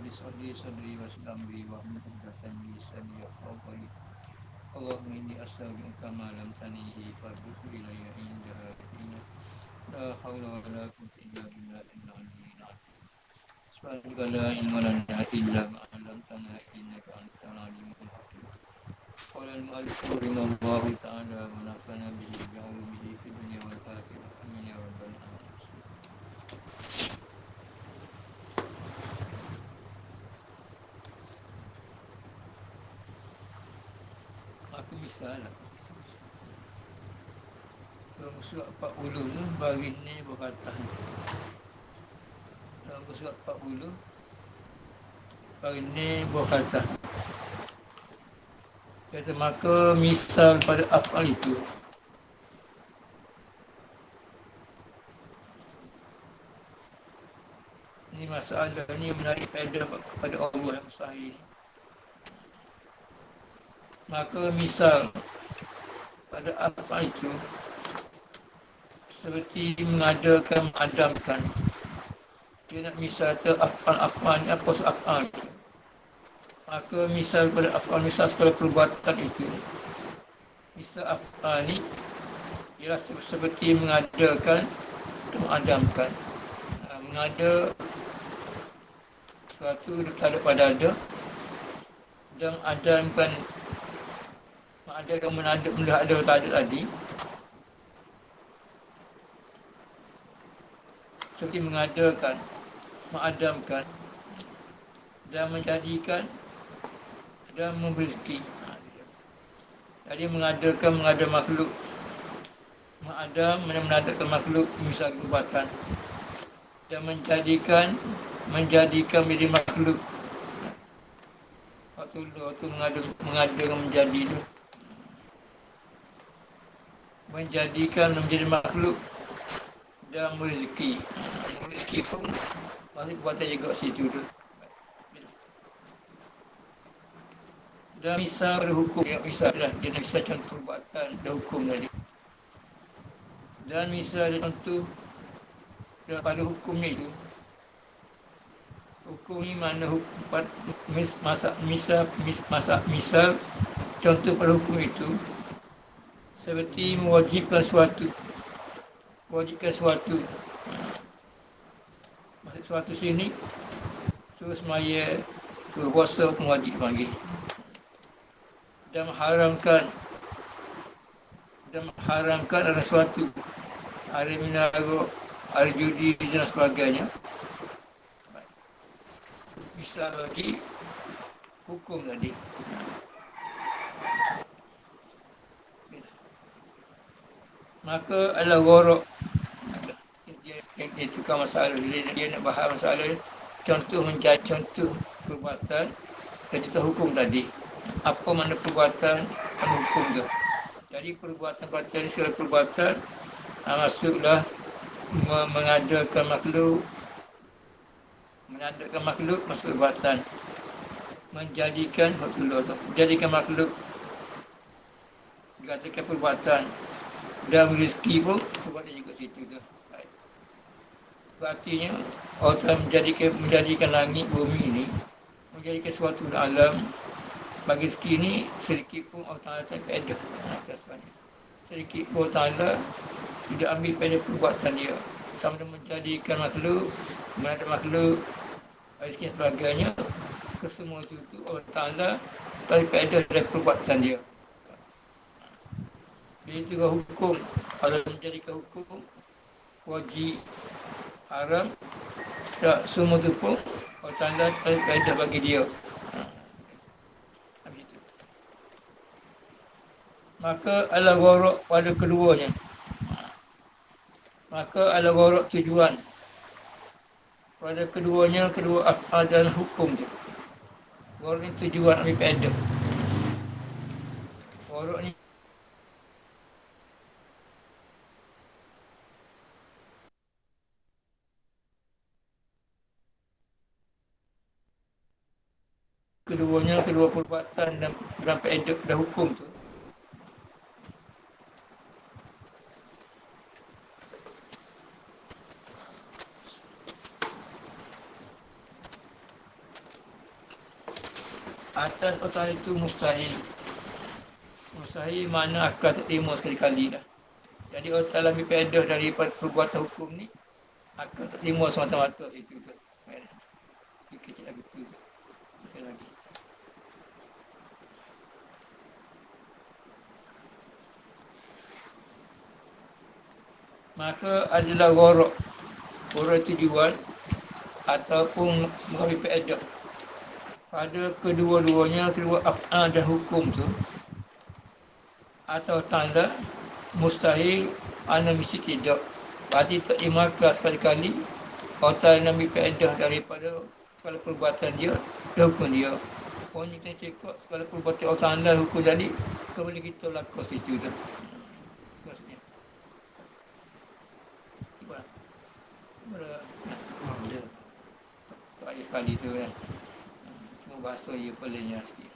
صلي صدري ويسر أمري واحلل عقدة من لساني يفقهوا قولي اللهم إني أستودعك ما علمتني فارده إلي عند حاجتي لا حول ولا قوة إلا بالله العلي العظيم سبحانك لا علم لنا إلا ما علمتنا إنك أنت العليم الحكيم قال المؤلف رحمه الله تعالى ونفعنا به بعلومه في الدنيا والآخرة آمين يا رب العالمين. Aku misal dalam surat 40 tu bagi ni berkata dalam surat 40 bagi ni berkata kata maka misal pada afal itu ini masalah ni menarik faedah kepada Allah yang mustahil. Maka misal pada afal itu seperti mengadamkan. Dia nak misal tu afal ni apa afal itu. Maka misal pada afal misal sepada perbuatan itu. Misal afal ni ialah seperti mengadakan atau mengadamkan. Mengada sesuatu tak ada pada ada dan adamkan mengadakan benda ada tak ada tadi seperti mengadakan, mengadamkan dan menjadikan dan memberi rezeki. Jadi mengada makhluk, mengadam dan menadakan makhluk misal perbuatan dan menjadikan menjadi makhluk. Waktu mengada menjadi tu menjadikan menjadi makhluk dan rezeki. Rezeki pun masih perbuatan juga situ tu. Dan misal hukum yang misal dah dia misal contoh perbuatan dan hukum tadi. Dan misal contoh pada hukumnya itu. Hukum ni mana hukum misal contoh pada hukum itu seperti mewajibkan suatu. Maksud suatu sini suruh semaya, suruh puasa pun wajib panggil. Dan mengharamkan ada sesuatu, ada minarok, ada judi dan sebagainya. Bisa bagi hukum tadi. Maka adalah gorok. Dia tukar masalah. Dia nak bahas masalah contoh menjadi contoh perbuatan dan kita hukum tadi. Apa mana perbuatan dan hukum tu. Jadi perbuatan-perbuatan ini segala perbuatan maksudlah mengadakan makhluk masuk perbuatan. Menjadikan makhluk dikatakan perbuatan dan rezeki pun perbuatan juga situ tu. Artinya Allah menjadikan langit bumi ini menjadikan suatu alam bagi rezeki ni sedikit pun Allah Ta'ala tak faedah. Sedikit pun Allah Ta'ala tidak ambil faedah perbuatan dia. Sama ada menjadikan makhluk, menjadi makhluk, rezeki dan sebagainya, kesemua itu Allah Ta'ala tak faedah dari perbuatan dia. Jadi juga hukum, kalau menjadikan hukum wajib, haram, tak semua itu pun Allah Ta'ala tak faedah bagi dia. Maka ala gharak pada keduanya. Maka ala gharak tujuan pada keduanya, kedua af'al dan hukum dia. Gharak ni tujuan ambil faedah. Gharak ni keduanya, kedua perbuatan dan faedah dan hukum tu. Atas otak itu mustahil. Mustahil mana akal tak terima sekali-kali dah. Jadi orang dalam faedah daripada perbuatan hukum ni, akal tak terima semata-mata situ tu. Fikir lagi tu. Fikir lagi. Maka adalah gharak. Gharak itu jual ataupun mengambil faedah. Pada kedua-duanya, kedua af'al dan hukum tu, atau tanda mustahil, ana mesti tidak. Berarti tak dimakan sekali-kali orang yang ambil faedah daripada kalau perbuatan dia, dan hukum dia. Orang kita cakap kalau perbuatan orang tanda hukum jadi, kembali kita lakukan situ tu. Maksudnya. Dia kali tu kan. Cuma bahasa dia pelenya sikit.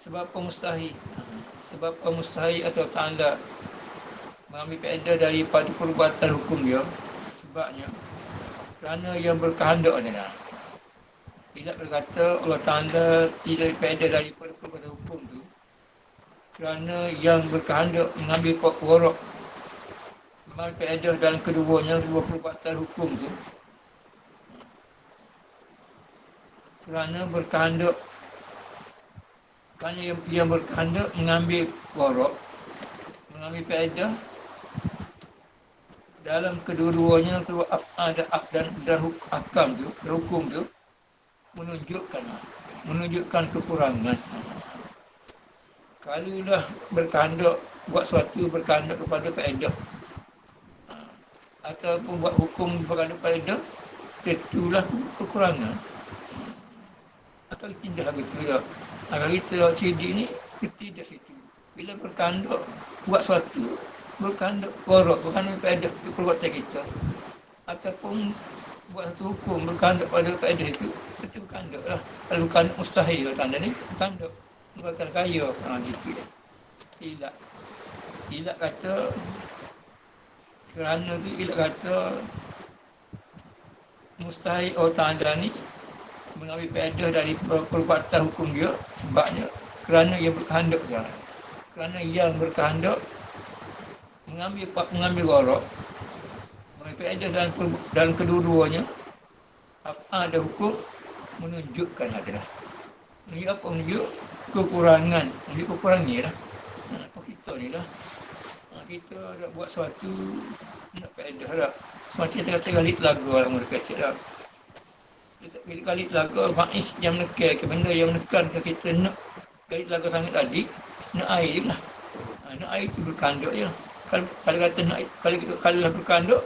Sebab pemustahil. Sebab pemustahil atau tanda mengambil faedah daripada perbuatan hukum dia. Sebabnya kerana yang berkehendak adalah tidak berkata Allah Ta'ala tidak faedah daripada perbuatan hukum tu kerana yang berkehendak mengambil warak mengambil faedah dalam keduanya dua perbuatan hukum tu kerana berkehendak kerana yang berkehendak mengambil warak mengambil faedah dalam kedua-duanya kedua ada dan akam tu, hukum tu menunjukkan kekurangan. Kalau dah berkehendak buat sesuatu berkehendak kepada faedah ataupun buat hukum kepada faedah, itulah kekurangan. Atau tidak betul tak? Kalau kita cerdik ni, kita situ. Bila berkehendak buat sesuatu, berkehendak warak, berkehendak faedah itu perbuatan kita. Ataupun buat satu hukum berkehendak pada faedah itu berkehendak lah. Kalau berkehendak mustahil tanda ni, berkehendak. Bukan kaya. Gitu lah. Ilak kata, kerana tu ilak kata, mustahil orang tanda ni mengambil faedah dari perbuatan hukum dia sebabnya kerana ia berkehendak dia. Kerana yang berkehendak mengambil warak mengambil faedah dalam kedua-duanya af'al dan hukum menunjukkan adalah menunjuk apa? Menunjuk kekurangan. Menunjuk kekurangannya lah. Apa kita ni lah. Kita nak buat sesuatu nak faedah lah. Semacam kita kata galit lagu lah mereka kata lah. Bila kali telaga, Faiz yang menekan ke benda yang menekan ke kita nak kali telaga sangat tadi, nak air je lah. Nak air tu berkandak je. Kalau kata nak kalau lah berkandak,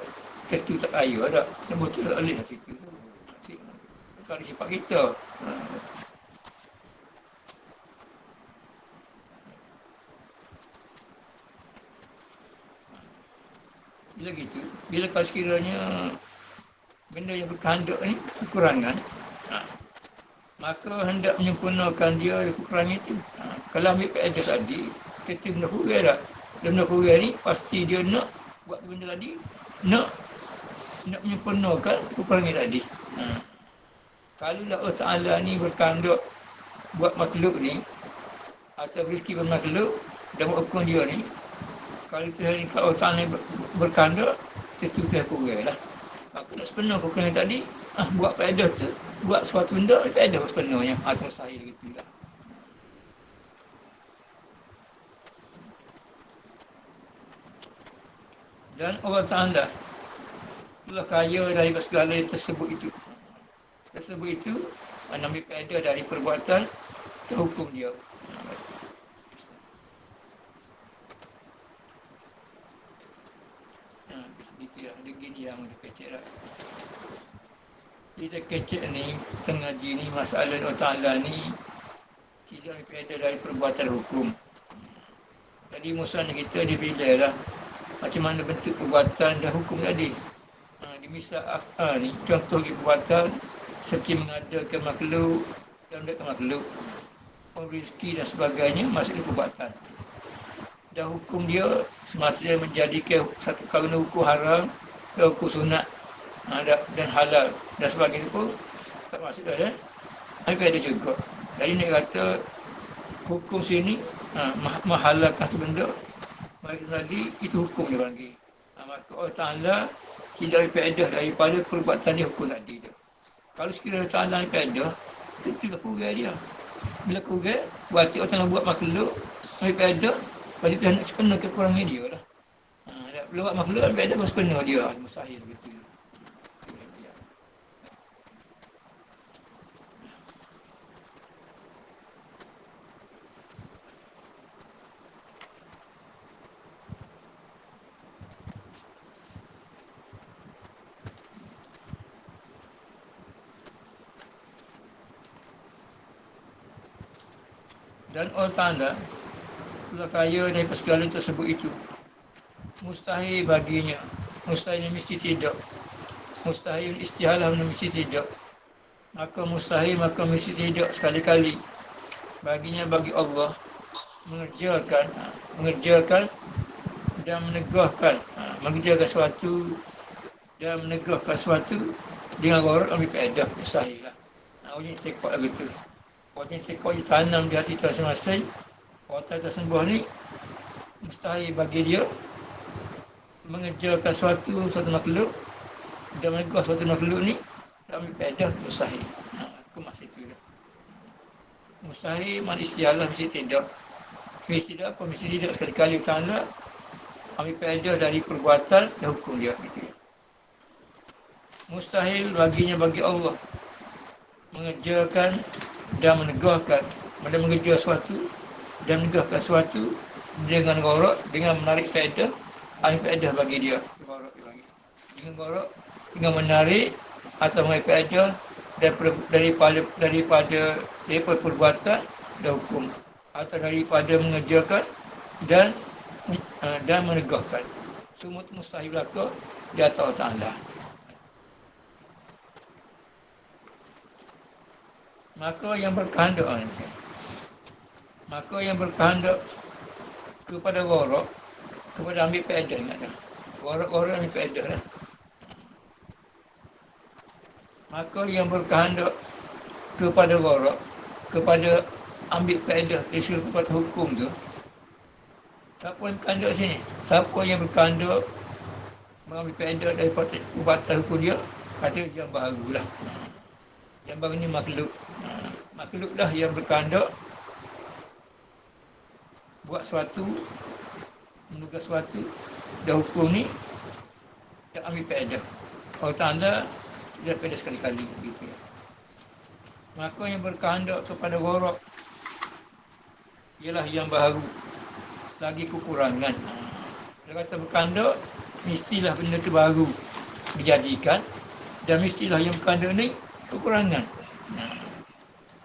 itu tak air ada. Yang betul tak boleh lah situ. Kalau sifat kita. Bila gitu, bila kalau sekiranya benda yang berkandak ni kekurangan, maka hendak menyempurnakan dia kekurangan itu. Kalau ambil faedah tadi, kita benda kurang tak? Benda kurang ni pasti dia nak buat benda tadi, nak menyempurnakan kekurangan tadi. Kalau Allah Ta'ala ni berkandak buat makhluk ni, atau rezeki buat makhluk, dan buat hukum dia ni, kalau Allah Ta'ala ni berkandak, itu dah kurang lah. Maka nak sepenuh kekurangan tadi, buat faedah tu, buat suatu benda, faedah sepenuhnya. Itu mustahil gitu lah. Dan Allah Ta'ala telah kaya dari segala yang tersebut itu. Tersebut itu, ambil faedah dari perbuatan ke hukum dia. Itu yang ada gini yang dikecek lah. Kita kecek ni, tengaji ni, masalah Allah Ta'ala ni tidak ambil faedah dari perbuatan hukum. Jadi musuhnya kita dibilai lah macam mana bentuk perbuatan dan hukum tadi. Di misal af'al ni, contoh perbuatan seperti mengadakan makhluk dan mendakan makhluk, rezeki dan sebagainya, maksudnya perbuatan. Dan hukum dia semasa menjadikan satu perkara hukum haram dan hukum sunat. dan halal dan sebagainya pun tak masuk dalam ada juga. Jadi nak kata hukum sini menghalalkan satu benda, maka tadi itu hukum dia panggil. Maka Allah Ta'ala tidak berfaedah daripada perbuatan dia hukum tadi tu. Kalau sekiranya Allah Ta'ala berfaedah, itulah kurang dia. Bila kurang, berarti Allah Ta'ala buat makhluk berfaedah, berarti dia nak sepenuh kekurangan dia lah. Bila buat makhluk berfaedah, sepenuh dia. Mustahil begitu. Dan Allah Ta'ala sudah kaya daripada segala tersebut itu. Mustahil baginya. Mustahil mesti tidak. Mustahil istihalah mesti tidak. Maka mustahil, maka mesti tidak sekali-kali. Baginya bagi Allah mengerjakan dan menegahkan. Mengerjakan sesuatu dan menegahkan sesuatu dengan gharat ambil faedah. Mustahil lah. Orang yang tekok lagu tu. Orang yang tekok ditanam di hati kita masing-masing. Orang tersembah ni mustahil bagi dia mengerjakan suatu makhluk dan menegah suatu makhluk ni tak ambil faedah. Mustahil. Aku masih tu lah. Mustahil man istialah mesti tidak. Mesti tidak apa? Mesti tidak sekali-kali Ta'ala ambil faedah dari perbuatan dan hukum dia. Gitu. Mustahil baginya bagi Allah mengerjakan dan menegahkan. Bila mengerjakan sesuatu dan menegahkan sesuatu dengan gharat, dengan menarik faedah, ambil faedah bagi dia. Dengan gharat, dengan menarik atau mengambil faedah daripada perbuatan dan hukum, atau daripada mengerjakan dan menegahkan. Semua itu mustahil berlaku di atas Allah Ta'ala. Maka yang berkehendak kepada gharat, kepada ambil faedah, ingatlah. Gharat ambil faedah lah. Maka yang berkehendak kepada gharat, kepada ambil faedah dari segi perbuatan hukum tu, siapa yang berkehendak sini? Siapa yang berkehendak mengambil faedah daripada perbuatan hukum dia, kata yang baru lah. Yang baru ni makhluk. Makhluk dah yang berkehendak buat sesuatu, menugas sesuatu, dan hukum ni yang ambil faedah. Allah Ta'ala tidak faedah sekali-kali. Gitu. Maka yang berkehendak kepada gharat ialah yang baru, lagi kekurangan. Dia kata berkehendak, mestilah benda tu baru dijadikan, dan mestilah yang berkehendak ni kekurangan.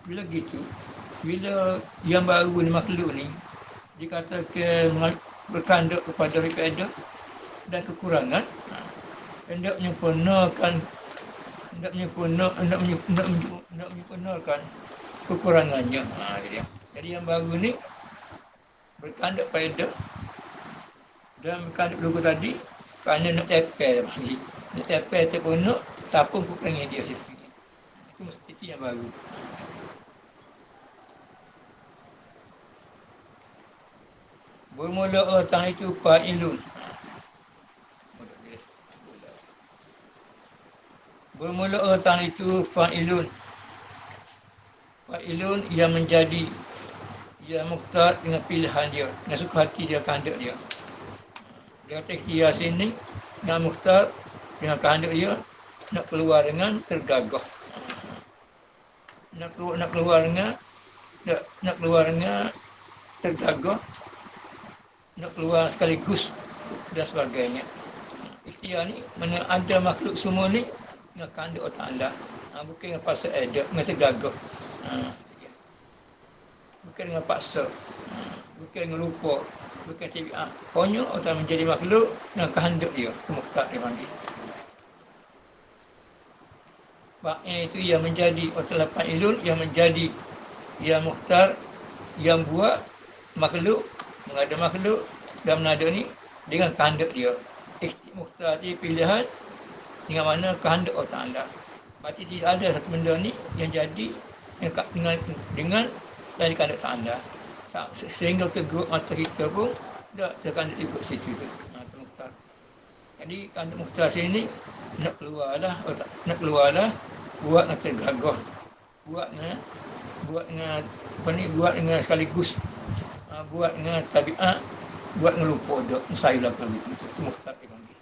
Bila gitu, bila yang baru ni makhluk ni dikatakan berkehendak kepada faedah dan kekurangan, hendak menyempurnakan kekurangannya. Jadi yang baru ni berkehendak faedah dan berkehendak dulu tadi kerana nak tepel lagi. Nak tepel sempurna, tapung kekurangan dia situ. Itu yang baru. Bermula Allah Ta'ala itu fa'ilun. Bermula Allah Ta'ala itu fa'ilun. Fa'ilun yang menjadi, yang mukhtar dengan pilihan dia, dengan suka hati dia, kehendak dia. Dia kata ikhtiar sini, dengan mukhtar, dengan kehendak dia, nak keluar dengan tergagah. Nak keluar dengan tergagah, nak keluar sekaligus dan sebagainya. Ikhtiar ni mana ada makhluk semua ni dengan kehendak Allah Ta'ala. Bukan dengan paksa ada, dengan tergagah. Bukan dengan paksa, bukan dengan lupa, bukan tabiat. Pokoknya Allah Ta'ala menjadi makhluk dengan kehendak dia. Itu mukhtar dia panggil. Fa'il itu yang menjadi, Allah Ta'ala fa'ilun yang menjadi, yang mukhtar, yang buat makhluk, mengada makhluk dan menada ni dengan kehendak dia. Mukhtar dia pilihan dengan mana kehendak Allah Ta'ala. Berarti tidak ada satu benda ni yang jadi dengan dari kehendak Ta'ala. Sehingga kita geruk mata kita pun tak terkehendak ikut situ tu. Itu mukhtar. Jadi kehendak mukhtar sini nak keluarlah buat dengan tergagah. Buat dengan buat dengan sekaligus. Buat dengan tabiat, buat dengan lupa dak. Saya lakukan itu mukhtar dia panggil.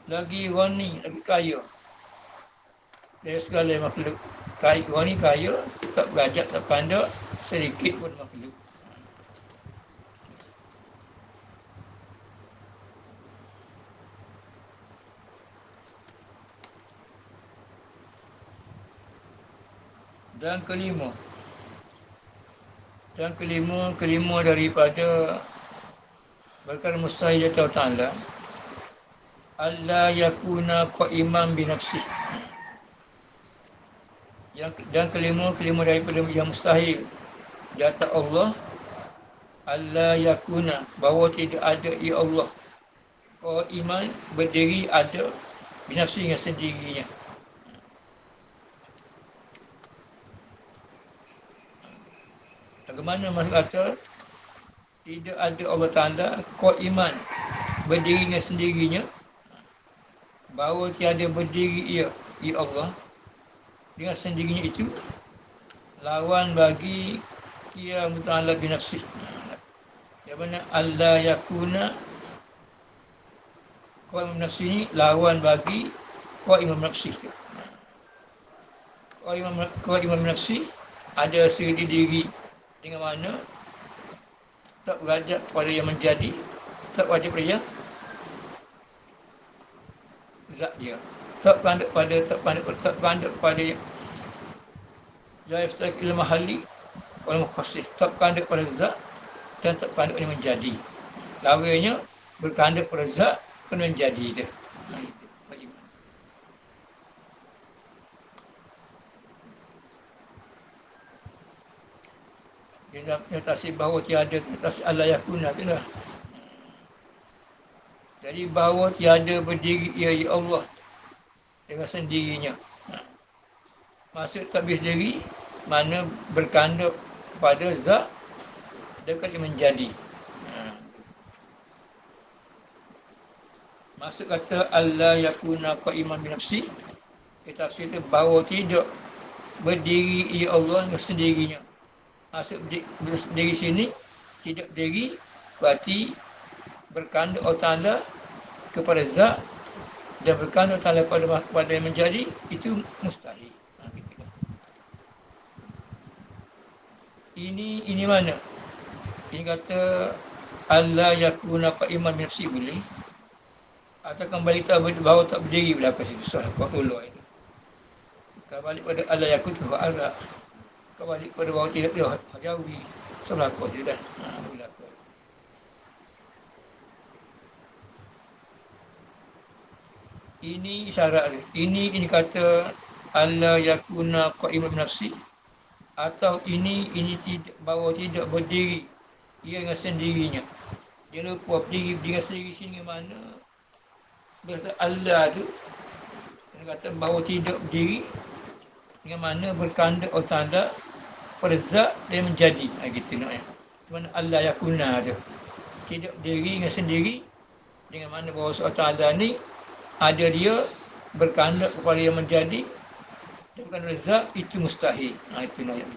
Lagi wani, lagi kaya. Dari segala makhluk. Wani kaya, tak berajak, tak pandai, sedikit pun makhluk. Dan kelima daripada perkara mustahil Allah Ta'ala, Allah yakuna qa'iman binafsih. Dan kelima daripada yang mustahil di atas Allah, Allah yakuna, bahawa tidak ada ia Allah qa'iman, berdiri ada binafsih dengan sendirinya. Bagaimana maksud kata tidak ada Allah Ta'ala qa'iman, berdiri dengan sendirinya, bahawa tiada berdiri ia Allah dengan sendirinya itu lawan bagi qiyam Ta'ala binafsih. Yang mana Allah yakuna qa'iman binafsih ni lawan bagi qa'iman binafsih. Qa'iman binafsih ada sendiri diri, dengan mana tak berajak kepada yang menjadi, tak berajak kepada yang zat dia, tak berajak kepada la yaftaqil mahalli wal mukhassis, tak berajak kepada zat dan tak berajak kepada yang menjadi. Lawanya berkehendak pada zat dan menjadi dia. Dia nyatasi bahawa tiada nyatasi Allah yakuna tu lah. Jadi bahawa tiada berdiri ia Allah dengan sendirinya. Maksud tak berdiri mana berkehendak pada zat dekat yang menjadi. Maksud kata Allah yakuna qa'iman binafsi, kita tafsir itu bahawa tidak berdiri ia Allah dengan sendirinya. Maksud berdiri sini, tidak berdiri berarti berkehendak Allah Ta'ala kepada zat dan berkehendak Allah Ta'ala pada yang menjadi, itu mustahil. Ini mana? Ini kata Allah yakuna qa'iman binafsi boleh, atau kembali tak bahawa tak berdiri belakang situ. Soal qaulullah itu. Kalau balik pada Allah yakun tu Allah. Kau balik pada bahawa tidak dia hajawi. So berlaku je dah. Berlaku. Ini isyarat dia. Ini kata Allah yakuna qa'iman binafsi, atau ini tidak, bahawa tidak berdiri ia dengan sendirinya. Dia lupa berdiri dengan sendiri sini mana berkata Allah tu, dia kata bahawa tidak berdiri dengan mana berkehendak Allah Ta'ala pada zat dia menjadi. Gitu nak ya. Mana Allah yakuna tu tidak berdiri dengan sendiri, dengan mana bahawa Allah Ta'ala ni ada dia berkehendak kepada yang menjadi dan bukan zat, itu mustahil. Itu nak ya.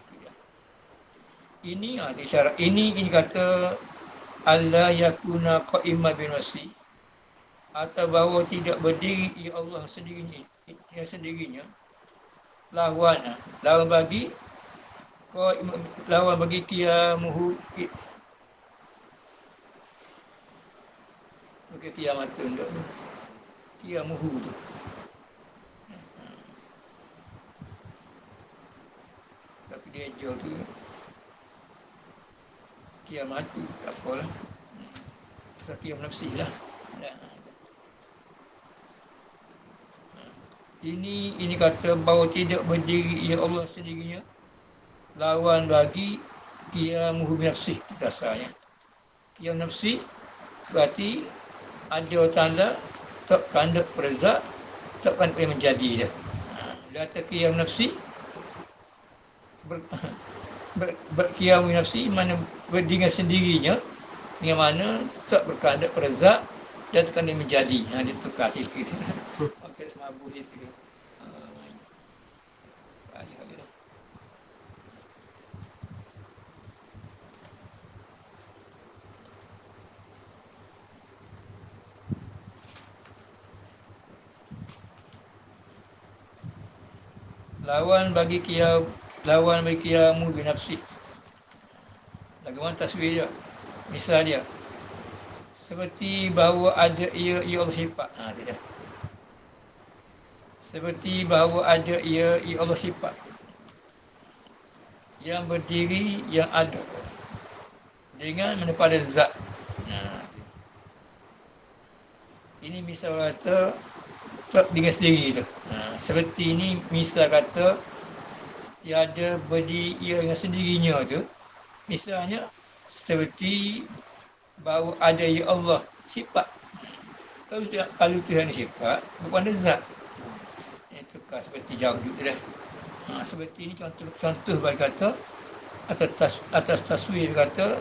Ini isyarat. Ini kata Allah yakuna qa'iman binafsi, atau bahawa tidak berdiri ia Allah sendirinya lawan bagi qiyamuhu, bukan kiamat tu, qiyamuhu tu. Tapi dia jual tu kiamat tu tak apalah. Qiyam nafsi lah. Ini kata bahawa tidak berdiri ia Allah sendirinya lawan bagi qiyamuhu binafsih dasarnya. Qiyam nafsi berarti Ada orang Ta'ala tak kandung perzak, tak kandung boleh menjadi dia. La taqiyam nafsi ber, berqiyam nafsi mana dengan sendirinya, dengan mana tak berkandak perzak dan tak kandung menjadi. Dia tukar situ. Okey, semabu situ. Ayah dia. Lawan bagi qiyamu binafsi. Bagaimana taswir dia? Misal dia seperti bahawa ada ia Allah sifat. Dia. Seperti bahawa ada ia Allah sifat yang berdiri yang ada dengan pada zat. Ini misal kata tak dengan sendiri tu. Seperti ini misal kata tiada berdiri ia dengan sendirinya tu. Misalnya seperti bahawa ada ya Allah sifat. Kalau Tuhan sifat bukan zat. Itu kan seperti jauh juga dah. Seperti ini contoh bagi kata atas taswir kata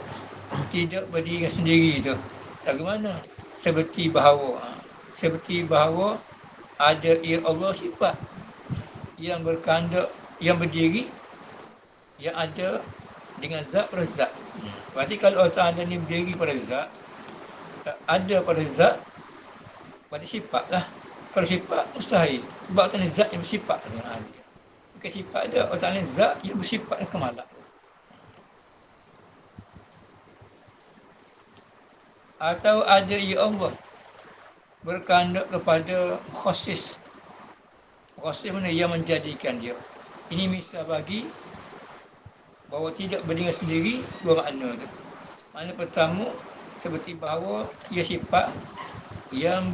tidak berdiri sendiri tu. Bagaimana? Seperti bahawa ada ia Allah sifat yang berkandak, yang berdiri, yang ada dengan zat pada zat. Berarti kalau Allah Ta'ala ni berdiri pada zat, ada pada zat, berarti sifat lah. Kalau sifat, mustahil. Sebab Allah Ta'ala zat yang bersifat. Bukan sifat ada, Allah Ta'ala zat yang bersifat yang kemalah. Atau ada ya Allah berkandak kepada khusus. Khusus mana yang menjadikan dia. Ini misal bagi bahawa tidak berdiri sendiri dua makna tu. Makna pertama seperti bahawa ia sifat yang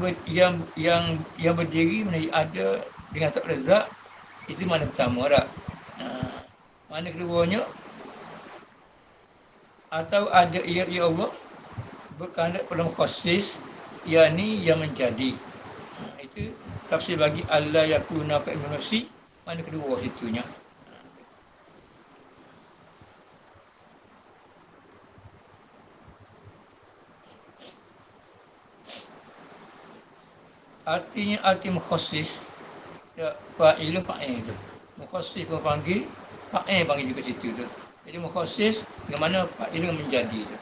berdiri mana ada dengan zat zat, itu makna pertama dah. Makna keduanya atau ada ia Allah berkandak pada khusus yakni yang menjadi. Itu tafsir bagi Allah yakuna fa nafsi, makna kedua situnya. Artinya arti mukhasis ya, fa'il tu. Mukhasis pun panggil, fa'il panggil juga situ tu. Jadi mukhasis yang mana fa'il menjadi tu.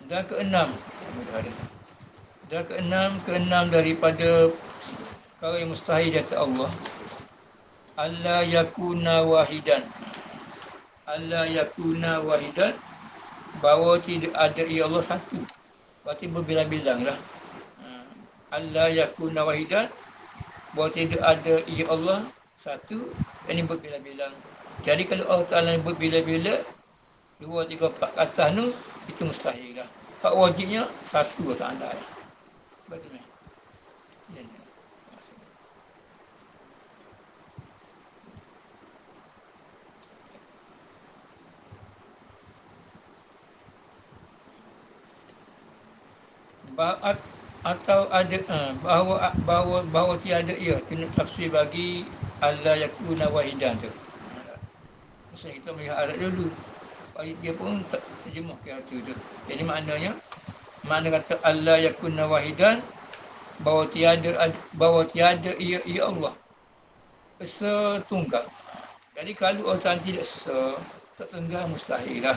Dan keenam daripada perkara yang mustahil di atas Allah, Allah yakuna wahidan. Allah yakuna wahidan, bahawa tidak ada ia Allah satu. Berarti berbilang-bilang lah. Allah yakuna wahidan, bahawa tidak ada ia Allah satu, ini berbilang-bilang. Jadi kalau Allah Ta'ala berbilang-bilang, 2, 3, 4 kata tu, itu mustahil lah. Hak wajibnya satu Allah Ta'ala. Betul ni? Ya. Atau ada bahawa tiada ia, kena tafsir bagi Allah yakuna wahidan tu. Maksudnya kita melihat Arab dulu, dia pun terjemah ke hati tu. Jadi maknanya, makna kata Allah yakuna wahidan, bahawa tiada ia Allah setunggal. Jadi kalau orang tidak setunggal, mustahil lah.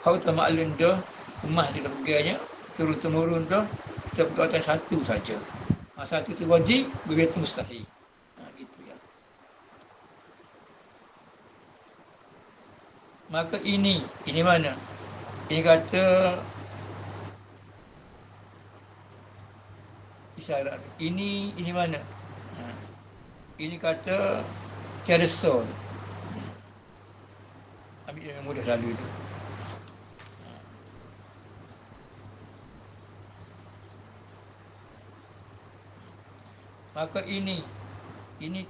Kau tak maklum dah, rumah dia pegangnya, turun-temurun dah, kita perbuatan satu saja. Satu tu wajib, berbeza tu mustahil. Gitu ya. Maka ini mana? Ini kata isyarat. Ini mana? Ini kata tiada so. Ambil yang mudah lalu tu. Maka ini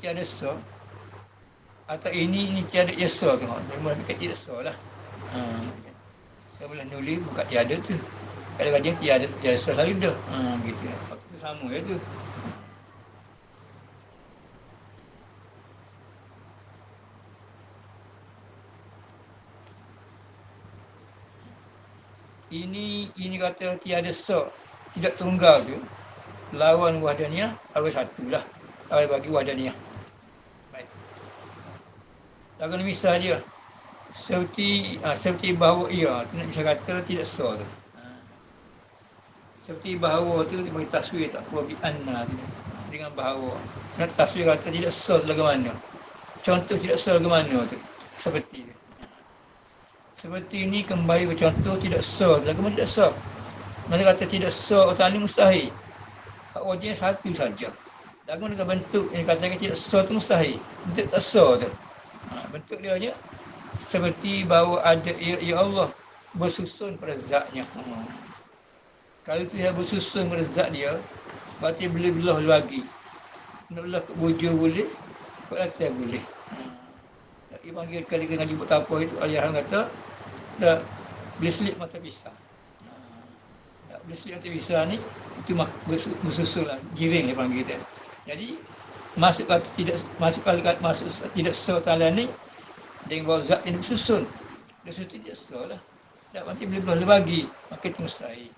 tiada so. Atau ini tiada so tu. Dia mula dekat tiada so lah. Kita boleh nulis bukan tiada tu. Kadang-kadang tiada selalu dah. Gitu. Itu sama je tu. Ini kata tiada sa, tidak tunggal tu. Lawan wahdaniyah harus satulah. Harus bagi wahdaniyah. Baik. Lagu misal dia. Seperti bahawa ia, tu nak bisa kata tidak sa tu. Seperti bahawa tu dia bagi taswir tak kuat bi anna tu. Dengan bahawa. Nak taswir kata tidak sa lagu mana. Contoh tidak sa lagu mana tu. Seperti tu. Seperti ini kembali bercontoh tidak sa. Lagu mana tidak sa. Mana kata tidak sa otak ni mustahil. Hak wajibnya satu saja. Lagu dengan bentuk yang dikatakan tidak sa tu mustahil. Bentuk tak sa tu. Bentuk dia aja seperti bahawa ada ya Allah bersusun pada zatnya. Kalau dia bersusun pada zat dia, berarti boleh lagi. Nak belah ke bujur boleh, ke atas boleh. Dia panggil kali ngaji buat apa itu, aliran kata, dah boleh selip mata pisah. Tak boleh selip mata pisah ni, itu bersusun lah, giring dia panggil dia. Jadi, masuk tidak sa-ta'ala ni, dengan bahawa zat ini bersusun. Dia susun tidak sa lah. Tak nanti boleh bagi, maka itu mustahil.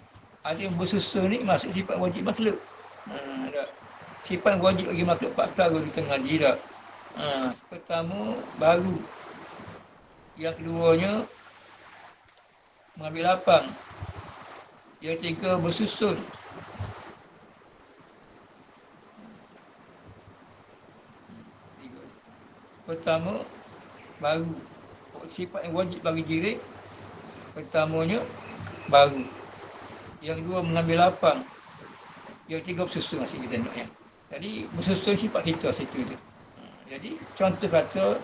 Ada yang bersusun ni masuk sifat wajib makhluk. Sifat wajib bagi makhluk pakar di tengah dia. Pertama, baru. Yang keduanya, mengambil lapang. Yang ketiga, bersusun. Pertama, baru. Sifat yang wajib bagi diri, pertamanya, baru. Yang kedua, mengambil lapang. Yang ketiga, bersusun masih kita nak ya. Jadi, bersusun sifat kita situ tu. Jadi, contoh kata,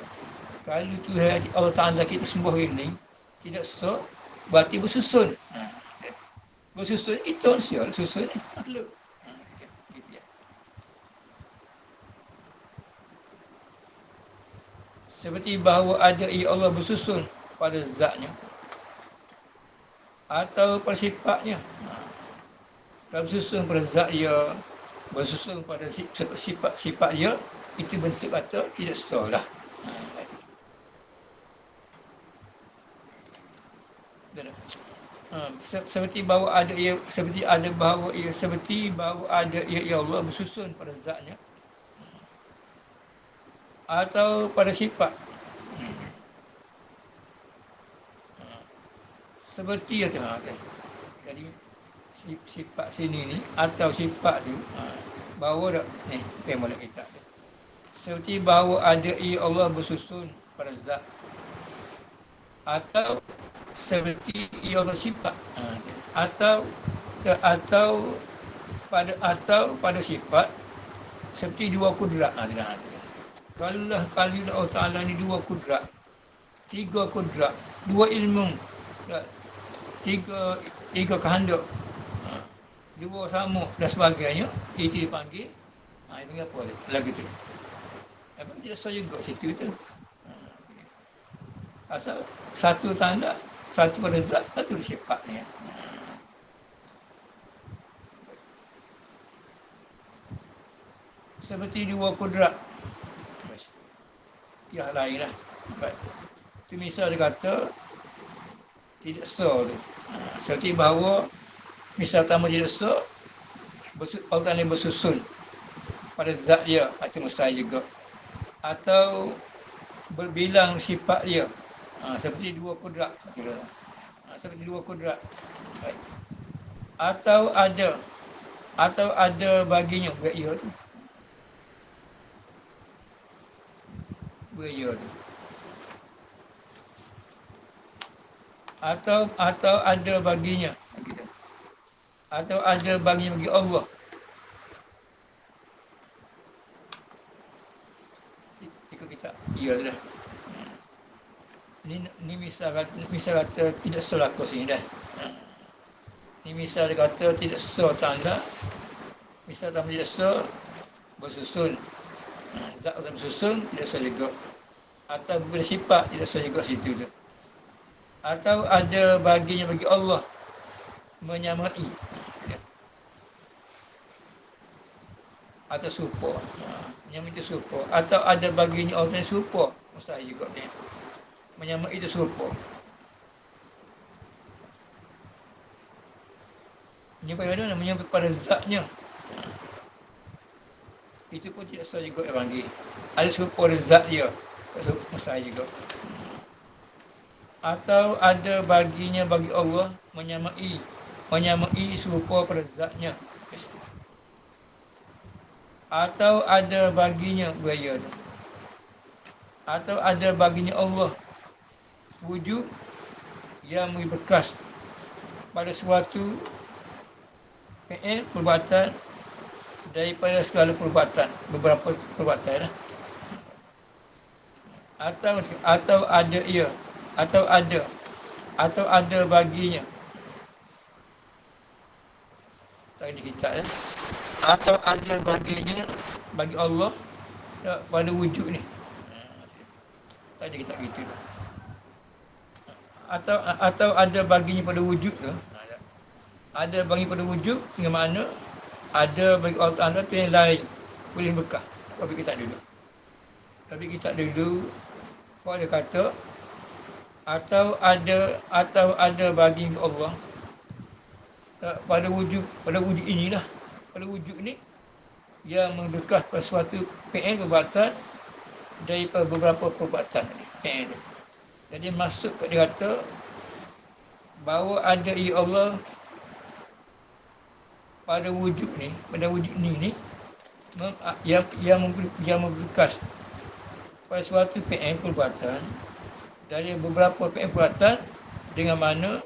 kalau Tuhan Allah Ta'ala kita sembah ini, tidak sa, berarti bersusun. Bersusun, itu manusia, bersusun ni, makhluk. Gitu ya. Seperti bahawa ada Allah bersusun pada zatnya atau pada sifatnya. Kalau bersusun pada zat dia, bersusun pada sifat dia, itu bentuk kata tidak salah. Seperti bahawa ada ia, seperti bahawa ada ia Allah bersusun pada zatnya atau pada sifat. Seperti ya tengah kan. Jadi sifat sini ni atau sifat tu bahawa dak ni boleh kita. Seperti bahawa ada ia Allah bersusun pada zat atau seperti ia Allah sifat atau pada sifat seperti dua kudrat. Kalau Allah Ta'ala ni dua kudrat, tiga kudrat, dua ilmu, tiga kehendak, dua sama dan sebagainya, itu dipanggil itu apa lagu tu. Apa dia saya juga situ tu. Asal satu tanda, satu pada zat, satu sifatnya. Seperti dua kudrat. Yang lain lah. Itu misal dia kata, tidak sa tu. Seperti bahawa, misal pertama tidak sa, Allah ni bersusun pada zat dia, itu mustahil juga. Atau berbilang sifat dia. Seperti dua kudrat. Seperti dua kudrat. Baik. Atau ada baginya beria tu. Beria tu. Atau ada baginya. Atau ada baginya bagi Allah. Ikut kita. Iyalah. Ni misal kata tidak selaku sini dah. Ni misal dia kata tidak sa tanda. Misal tanda tidak sa bersusun. Zat bersusun tidak sa juga. Atau bersifat tidak sa juga situ tu. Atau ada baginya bagi Allah menyamai atau serupa. Menyamai itu serupa. Atau ada baginya orang yang serupa. Mustahil juga ni. Menyamai itu serupa. Menyamai mana? Menyamai pada zatnya. Itu pun tidak sah juga dia panggil. Ada serupa pada zat dia. Mustahil juga. Atau ada baginya bagi Allah menyamai serupa pada zatnya. Atau ada baginya gaya tu. Atau ada baginya Allah wujud yang bekas pada suatu fi'il perbuatan daripada segala perbuatan, beberapa perbuatan lah. Atau ada ia, atau ada baginya. Tadi kita ya. Atau ada baginya bagi Allah pada wujud ni. Tadi kita gitu. Atau ada baginya pada wujud tu. Ada bagi pada wujud dengan mana ada bagi Allah Ta'ala tu yang lain boleh bekas. Tapi kita dulu kalau dia kata atau ada bagi Allah pada wujud inilah, pada wujud ni yang membekas pada suatu fi'il perbuatan daripada beberapa perbuatan fi'il. Jadi masuk dia kata bahawa ada ia Allah pada wujud ni yang membekas pada suatu fi'il perbuatan dari beberapa fi'il perbuatan dengan mana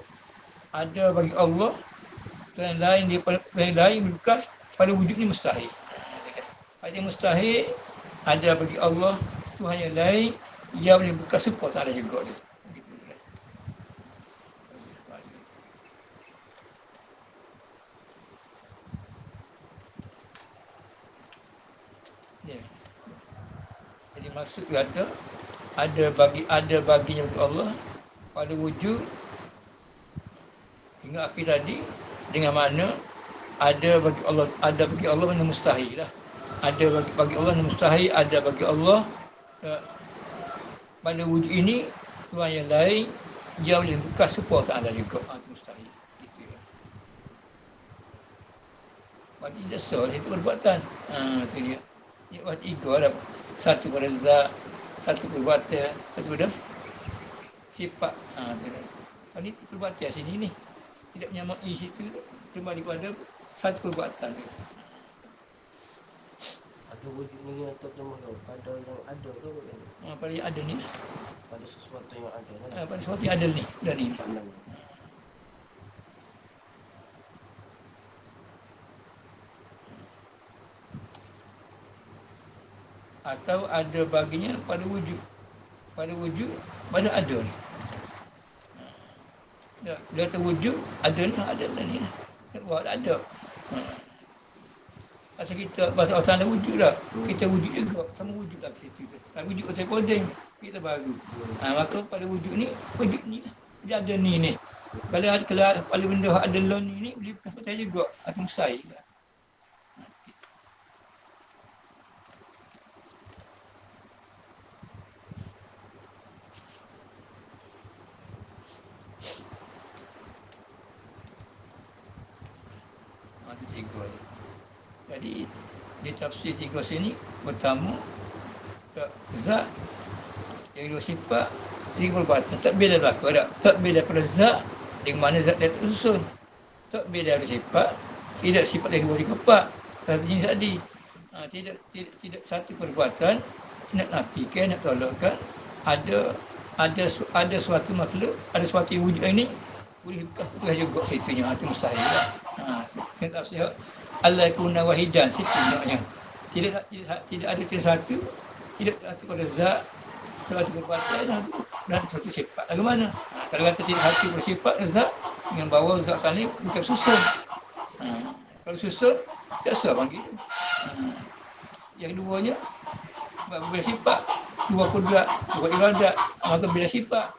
ada bagi Allah yang lain membekas pada wujud ni mustahil. Ada mustahil ada bagi Allah Tuhan yang lain yang boleh bekas serupa tak ada juga dia. Ya. Jadi maksud kata ada baginya untuk Allah pada wujud hingga akhir tadi dengan mana ada bagi Allah mana mustahil lah. Ada bagi Allah mana mustahil, ada bagi Allah pada wujud ini Tuhan yang lain yang boleh bekas serupa tak ada juga. Itu mustahil. Gitu ya. Bagi dasar itu perbuatan. Itu dia. Dia buat tiga lah. Satu pada zat, satu perbuatan, satu pada sifat. Ini perbuatan sini ni. Tidak menyamai situ kembali pada satu perbuatan. Ada wujud ni atau makhluk pada yang ada ke pada yang ada ni. Pada sesuatu yang ada kan? Pada sesuatu yang ada ni. Dan ni. Atau ada baginya pada wujud pada ada ni. Dia kata wujud ada ni. Dia buat ada. Pasal kita bahasa asal wujud lah. Kita wujud juga, sama wujud lah kita. Wujud macam koding, kita baru. Maka pada wujud ni lah. Dia ada ni. Kalau pada benda ada lon ni boleh percaya juga. Atau mustahil lah. Itu tiga ni. Jadi di tafsir tiga sini pertama zat yang dua sifat tiga perbuatan. Takbir dah berlaku tak? Takbir daripada zat dengan mana zat dia tersusun. Takbir daripada sifat tidak sifat dari dua tiga empat. Satu jenis tadi. Tidak satu perbuatan nak nafikan, nak tolakkan ada suatu makhluk, ada suatu wujud ini boleh bekas juga situnya. Itu mustahil lah. Kita tafsir Allah kuna wahidan situnya. Tidak ada satu, tidak satu pada zat, satu perbuatan dan satu sifat. Bagaimana? Kalau kata tidak satu bersifat zat dengan bawa zat tadi bukan susun. Kalau susun tak sah panggil. Yang keduanya bila sifat dua kudrat, dua iradat, maka bila sifat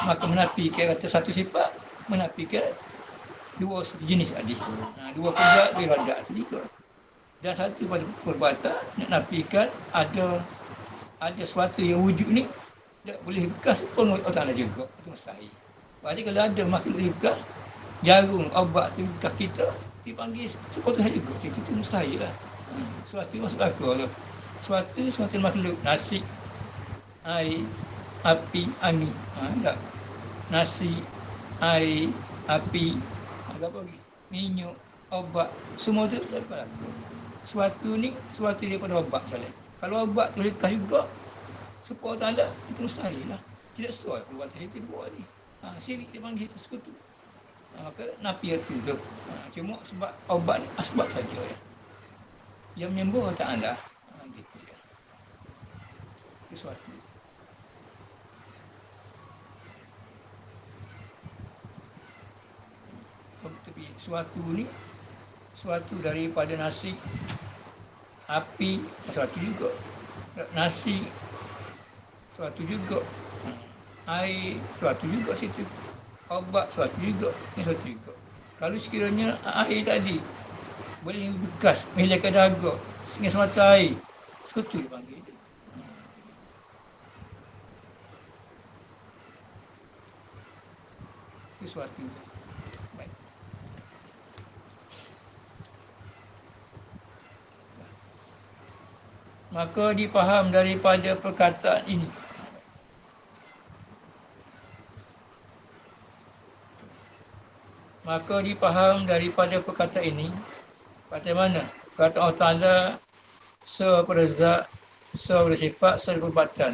maka menafikan kata satu sifat, menafikan dua jenis tadi. Dua kerja iradat tadi tu. Dan satu pada perbuatan nak nafikan ada sesuatu yang wujud ni tak boleh bekas pun Allah Ta'ala juga. Itu mustahil. Jadi kalau ada makhluk bekas, jarum, obat tu bekas kita, dipanggil sekolah juga. Itu mustahil lah. Suatu masuk akal tu. Suatu makhluk, nasi, air, api, angin. Tak. Nasi, air, api, apa lagi? Minyak, obat, semua tu tak berlaku. Suatu daripada obat salah. Kalau obat tu lekas juga, supaya tak ada, itu mustahil lah. Tidak sesuai perbuatan itu buat ni. Syirik dia panggil itu sekutu. Maka nafi itu tu. Cuma sebab obat ni asbab saja ya. Yang menyembuh Allah Ta'ala. Gitu ya. Itu suatu. Tapi suatu daripada nasi, api, suatu juga. Nasi, suatu juga. Air, suatu juga situ. Obat, suatu juga. Ini suatu juga. Kalau sekiranya air tadi boleh bekas, menghilangkan dahaga, dengan semata air, sekutu dipanggil itu. Itu suatu. Baik. Maka dipaham daripada perkataan ini. Maka dipaham daripada perkataan ini, bagaimana kata Allah Ta'ala seperzat, sebersifat, seperbuatan.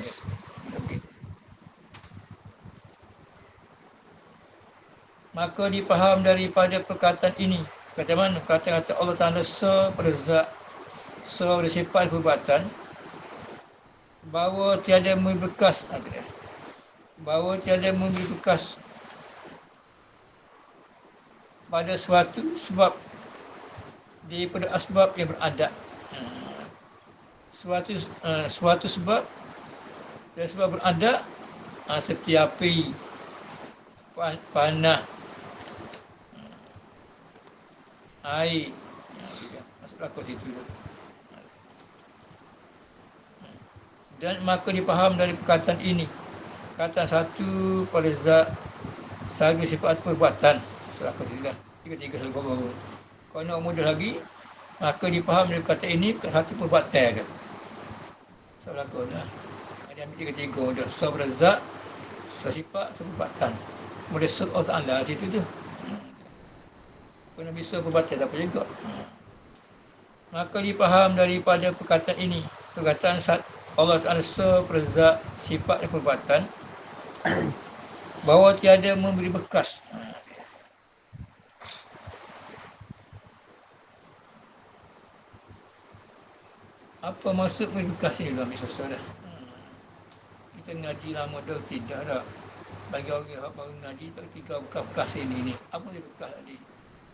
Maka dipaham daripada perkataan ini, bagaimana kata-kata Allah Ta'ala seperzat, sebersifat, perbuatan, bahawa tiada membekas, bahawa tiada membekas pada suatu sebab daripada asbab yang beradat. Suatu sebab dan sebab beradat seperti api, panah, air. Masuklah ke situ. Dan maka dipaham dari perkataan ini, perkataan satu pada zat, satu sifat perbuatan. Selaka juga. Tiga-tiga selaka baru. Kalau nak mudah lagi, maka dipaham dari kata ini, satu perbuatan kan. Selaka dah. Dia ambil tiga-tiga mudah. Seberzat, sesifat, seperbuatan. Mudah Allah Ta'ala situ tu. Kalau bisa perbuatan tak apa juga. Maka dipaham daripada perkataan ini, perkataan Allah Ta'ala seberzat, sifat dan perbuatan, bahawa tiada memberi bekas. Apa maksud bekas ni dalam Islam? Kita ngaji lama dah tidak dah. Bagi orang yang baru ngaji tak tiga bekas ini ni. Apa dia bekas tadi?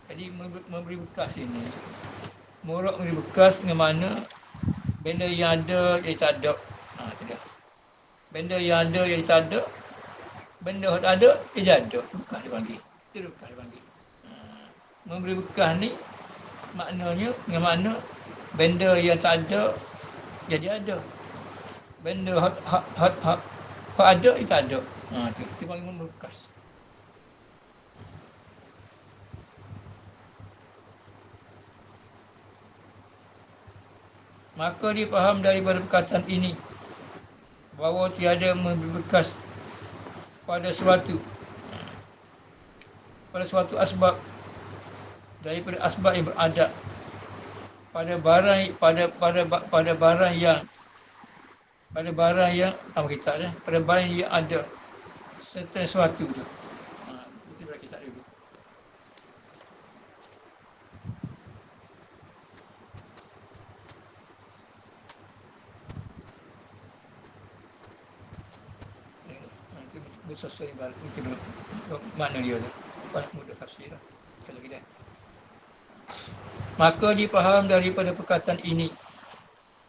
Jadi memberi bekas ini. Murad memberi bekas dengan mana benda yang ada dia tak ada. Tidak. Benda yang ada yang tak ada. Benda yang tak ada dia ada. Bekas dia panggil. Itu bekas dia panggil. Memberi bekas ni maknanya dengan mana benda yang tak ada jadi ada. Benda hak ada itu tak ada. Itu panggil membekas. Maka dipaham daripada perkataan ini bahawa tiada membekas pada suatu asbab daripada asbab yang beradat pada barang yang pada barang yang ada serta sesuatu tu. Itu dah kita dulu. Nanti bersesuai mungkin mana dia tu. Pas mudah tafsir lah. Kalau kita. Maka dipaham daripada perkataan ini,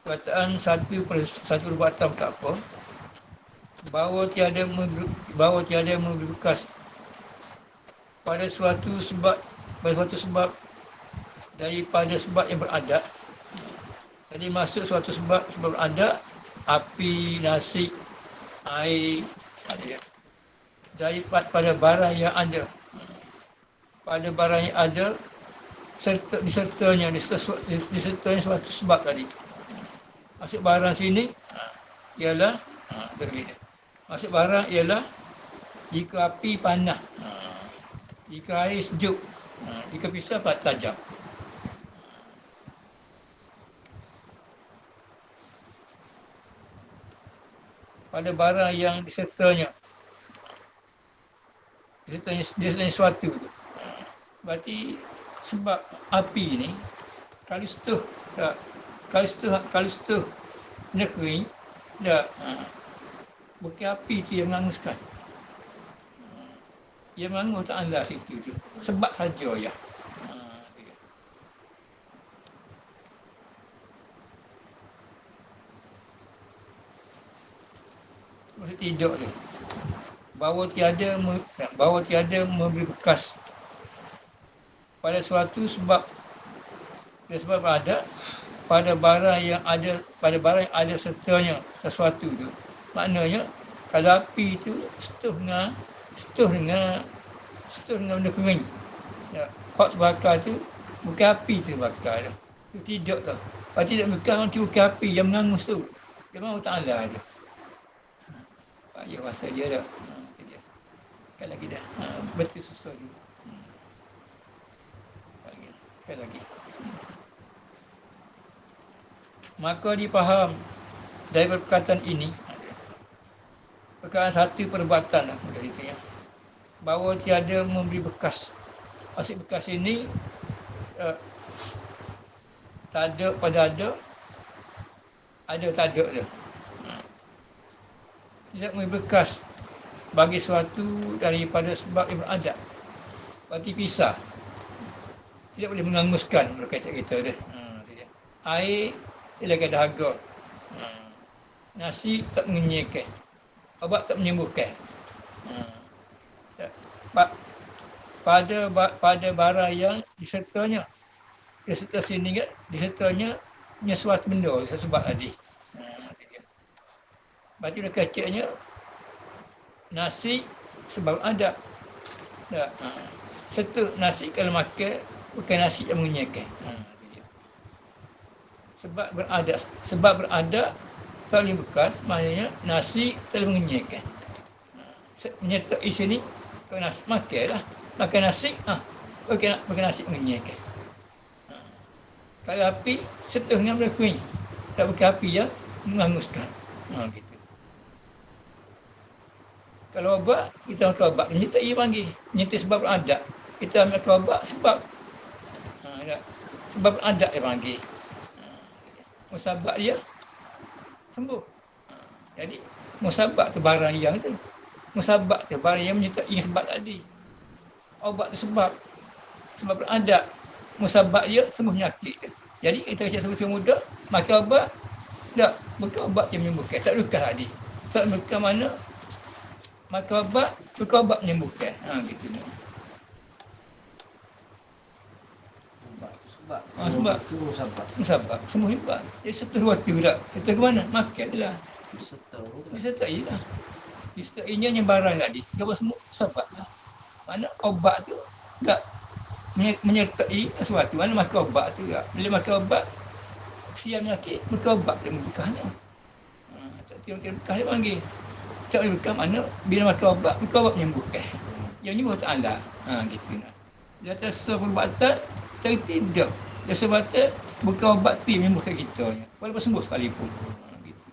perkataan satu perbuatan tak apa, bahawa tiada memberi bekas pada suatu sebab daripada sebab yang beradat. Jadi maksud suatu sebab beradat, api, nasi, air, daripada barang yang ada. Pada barang yang ada, disertanya suatu sebab tadi. Maksud barang sini ialah berbeza. Maksud barang ialah jika api panas, jika air sejuk, jika pisau tajam. Pada barang yang disertanya suatu tu. Berarti sebab api ni kalau setuh dia kering dah, bukan api tu yang menganguskan. Yang mengangus Ta'ala situ tu. Sebab saja ya. Maksud tidak tu. Bahawa tiada memberi bekas pada suatu sebab ada pada barang yang ada sertanya sesuatu tu. Maknanya kalau api tu setuh dengan benda kering. Ya, hot bakar tu bukan api tu bakar tu. Itu tidak tu. Kalau tidak bekas nanti bukan api yang mengangus tu. Dia mahu Ta'ala tu. Ya masa dia dah. Sekali lagi dah. Betul susah dulu. Sekali lagi. Maka dipaham dari perkataan ini, perkataan satu perbuatan lah, bahawa tiada memberi bekas. Maksud bekas ini tak ada pada ada tak ada je. Tidak memberi bekas bagi suatu daripada sebab yang beradat. Berarti pisah. Tidak boleh menganguskan berkata kita dia. Air ialah dahaga. Nasi tak mengenyahkan. Obat tak menyembuhkan. Pada barang yang disertanya. Diserta sini kan, disertanya suatu benda, sebab tadi. Berarti dia kacanya nasi sebab ada. Serta nasi kalau makan, bukan nasi yang mengenyahkan. Sebab berada tak boleh bekas, maknanya nasi tak boleh mengenyahkan. Menyertai sini, kalau nasi makan lah. Makan nasi, makan nasi mengenyahkan. Kalau api, setengah boleh kering. Tak bukan api yang menganguskan. Gitu. Kalau obat, kita makan obat. Menyertai panggil. Menyertai sebab beradat. Kita makan obat sebab. Sebab beradat dia panggil. Musabak dia sembuh. Jadi musabak tu barang yang tu. Musabak tu barang yang menyertai sebab tadi. Obat tu sebab beradat. Musabak dia sembuh penyakit tu. Jadi kita cakap sebut muda, makan obat tak, bukan obat yang menyembuhkan. Tak luka tadi. Tak luka mana makan obat menyembuhkan. Gitu. Sebab tu musabak. Semua hebat. Dia setuh waktu tak. Kita ke mana? Makan je lah. Disertai lah. Disertainya yang barang tadi. Dia semua musabak lah. Mana obat tu tak menyertai sesuatu. Mana makan obat tu tak. Bila makan obat, kesian penyakit, makan obat dia membekahnya. Tak tiba-tiba bekah dia panggil. Tak boleh bekah mana bila makan obat menyembuhkan. Yang ni buat Ta'ala. Gitu lah. Dia kata perbuatan tidak. Dia sebab tu bukan obat tu yang menyembuhkan kita. Walaupun sembuh sekalipun. Gitu.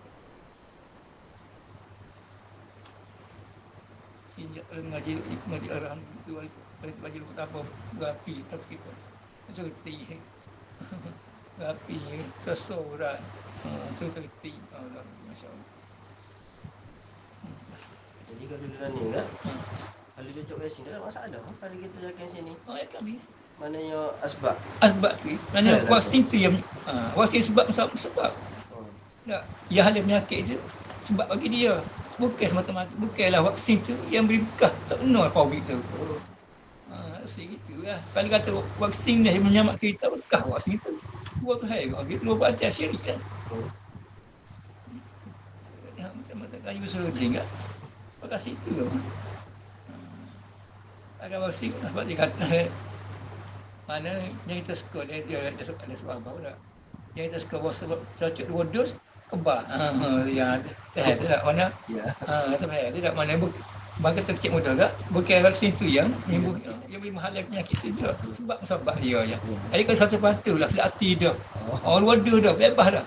Sejak mengaji arahan itu baju apa berapi tak kita. Seperti berapi seseorang. Seperti Allah, masya-Allah. Jadi kalau running tak? Kalau cocok racing tak ada masalah. Kalau kita jaga sini. Ya kami. Maknanya asbab tu. Maknanya vaksin tu yang vaksin sebab. Tak. Ya halia penyakit tu sebab bagi dia. Bukan semata-mata, bukanlah vaksin tu yang beri bekas. Tak benar COVID tu. Segitu lah. Kalau kata vaksin ni yang menyelamat kita, bekas vaksin tu. Dua tu hai, dua partai syirik kan. Macam-macam kayu seluding kan. Pakai situ lah. Ada vaksin sebab dia kata mana yang kita suka dia ada sebab apa pula. Yang kita suka sebab cocok 2 dos kebal. Yang tu tak mana. Tu tak mana bagi terkecil muda tak. Bukan vaksin tu yang menyembuh yang boleh menghalang penyakit tu tak. Sebab dia je. Jadi kalau satu patu lah sudah hati dia. 2 dos dah bebas dah.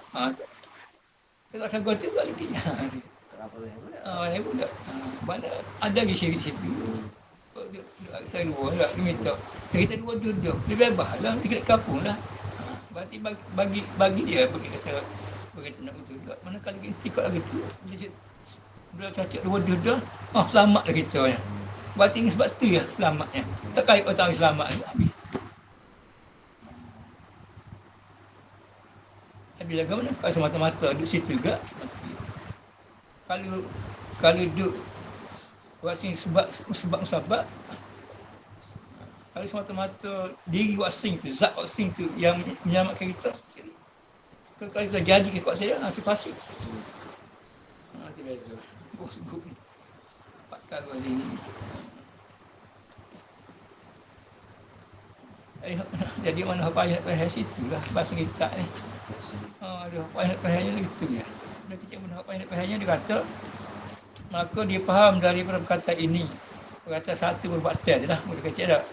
Kalau sahaja tu tak lagi. Tak apa dah pula. Yang pula. Mana ada lagi syirik situ. Saya luar tak, dia minta. Kita 2 duduk, dia bebas lah, dia kat kampung lah. Berarti bagi dia, bagi nak betul tak. Mana kalau kita ikut lagi tu, bila cacak 2 duduk, selamatlah kita ya. Berarti ni sebab tu ya, selamatnya. Tak kait orang tahu selamat ni, habis. Habis lah ke mana? Kalau semata-mata duduk situ juga. Kalau duduk vaksin sebab kalau semata-mata diri vaksin tu, zat vaksin tu yang menyelamatkan kita. Kalau kita jadi ke kuat saya, itu pasti. Itu beza. Sebut ni. 4 kali ni. Jadi mana apa ayat perhatian situ lah. Bahasa kita ni. Ada apa ayat perhatiannya itu ya. Dia kecil mana apa ayat perhatiannya dia kata, maka dia faham daripada perkataan ini. Perkataan satu perbuatan je lah. Mudah kecil tak.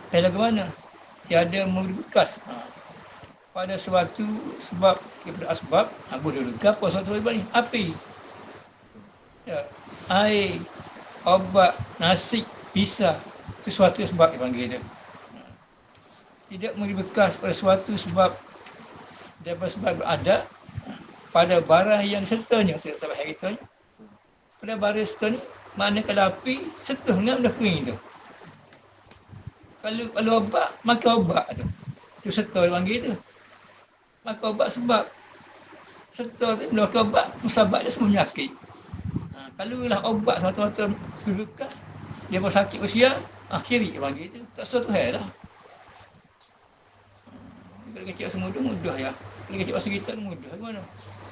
Saya lagu mana? Tiada memberi bekas pada suatu sebab daripada asbab. Boleh dulu. Apa suatu sebab ni? Api. Ya. Air, obat, nasi, pisah. Itu suatu sebab dia panggil dia. Tidak memberi bekas pada suatu sebab daripada sebab berada pada barang yang sertanya. Tidak sebab kita ni. Pada barang serta ni, mana kalau api, serta dengan benda kering tu. Kalau obat, makan obat tu. Itu serta dia panggil tu. Makan obat sebab serta tu, bila makan obat, musabab dia semua penyakit. Kalau lah obat semata-mata bekas, dia pun sakit usia, syirik dia panggil tu. Tak sesuatu hal lah. Kalau kecil semua mudah ya. Kalau kecil bahasa kita mudah. Bagaimana?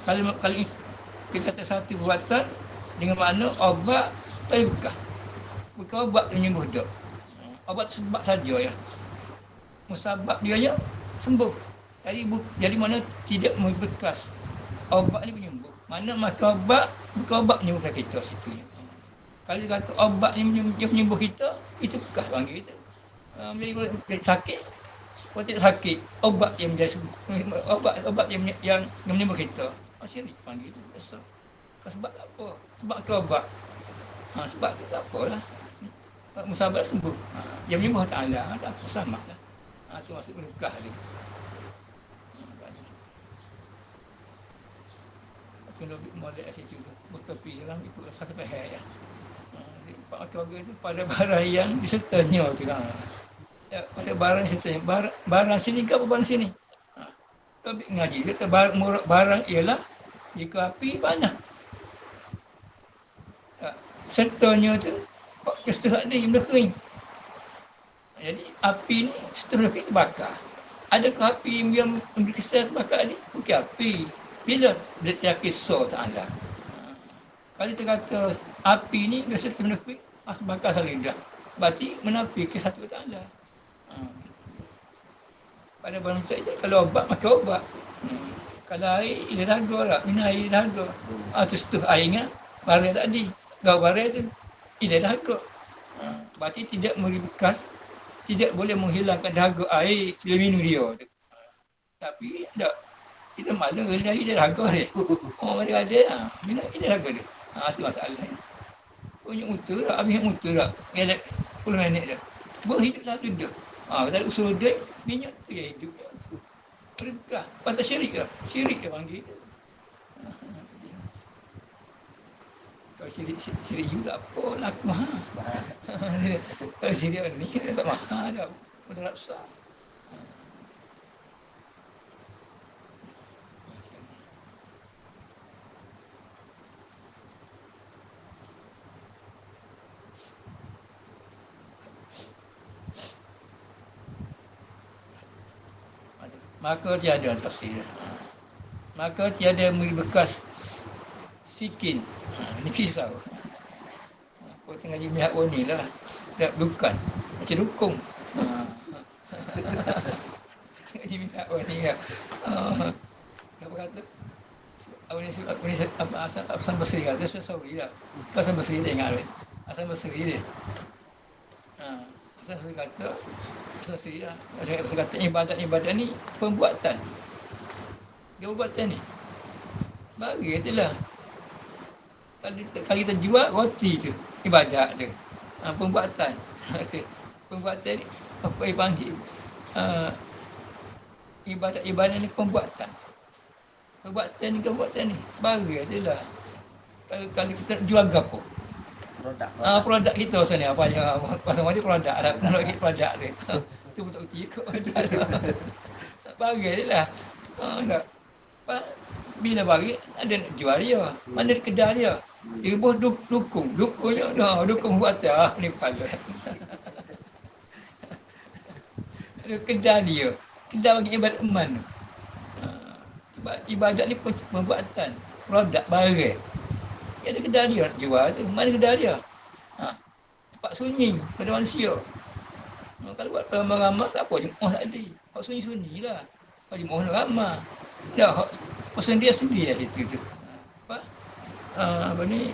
Kalau kita kata satu perbuatan, dengan makna obat tak bekas. Bukan obat tu menyembuh dak. Obat sebab saja ya. Musabab dia ya sembuh. Jadi mana tidak bekas. Obat ni penyembuh. Mana makan obat, bukan obat menyembuhkan kita situ. Kalau kata obat ni menyembuh kita, itu bekas panggil kita. Jadi sakit, kalau tidak sakit, obat yang menjadi sembuh. Obat yang menyembuh kita. Syirik panggil itu. Sebab apa? Sebab ke obat. Sebab tu tak apalah. Musabab sembuh. Yang menyembuh Ta'ala, tak apa, selamatlah. Itu maksud berkah dia. Kena molek situ tu. Bertepi dalam ikut satu pihak ya. Pak keluarga itu pada barang yang disertanya tu lah. Ya, pada barang sertanya. Barang sini ke apa barang sini? Tobik ngaji. Kata barang ialah jika api panas. Sertanya tu setelah ni benda kering. Jadi api ni setelah api terbakar. Adakah api yang memberi kesan terbakar ni? Bukan api. Bila dia kisah Ta'ala. Kalau kita kata api ni biasa benda kering, terbakar sekali dah. Berarti menafi ke satu Ta'ala. Pada barang macam itu, kalau obat, makan obat. Kalau air, dia dahaga lah. Minum air, dia dahaga. Tu setelah airnya, barang tadi. Gau barang tu, dia dahaga. Berarti tidak memberi bekas, tidak boleh menghilangkan dahaga air bila minum dia tu. Tapi tak, kita malu dia air dia dahaga dia. Dia ada, minum air dia dahaga dia. Itu masalah ni. Punya mutu tak, habis mutu tak. Dia 10 minit dah. Berhidup satu dah. Kita ada usul dia, minyak tu yang hidup. Berkah. Pasal syirik lah. Syirik dia panggil. Kalau syirik you tak apa, laku mahal. Kalau syirik ni, tak mahal dah. Benda tak besar. maka tiada tafsir. Maka tiada memberi bekas sikin. Ini kisah. Kau tengah jadi pihak ni lah. Tak, bukan. Macam dukung. Tengah jadi pihak ni lah. Apa kata? Hasan Basri kata, sorry lah. Hasan Basri dia ingat. Hasan Basri dia. Hasan Basri kata, Hasan Basri lah. Hasan Basri kata, ibadat ni pembuatan. Dia perbuatan ni. Bagi je lah. Kalau kita jual, roti tu. Ibadat tu. Pembuatan. Pembuatan ni, apa dia panggil? Ibadat ni pembuatan. Perbuatan ni. Bagi je lah. Kalau kita jual apa? Produk kita pasal ni. Pasal mana produk lah. Produk dia. Itu betul-betul ikut. Bagi je lah. Bila bagi, ada nak jual dia. Mana kedai dia. Dia buat dukung. Dukungnya, dukung buat dia. Ni kepala. Ada kedai dia. Kedai bagi ibadat eman tu. Ibadat ni pembuatan. Produk barang. Dia ada kedai dia nak jual tu. Mana kedai dia? Tempat sunyi pada manusia. Kalau buat ramah-ramah, tak apa. Jemaah tak ada. Hak sunyi-sunyi lah. Hak jemaah ramah. Dah, hak sendiri lah situ tu. Apa ni?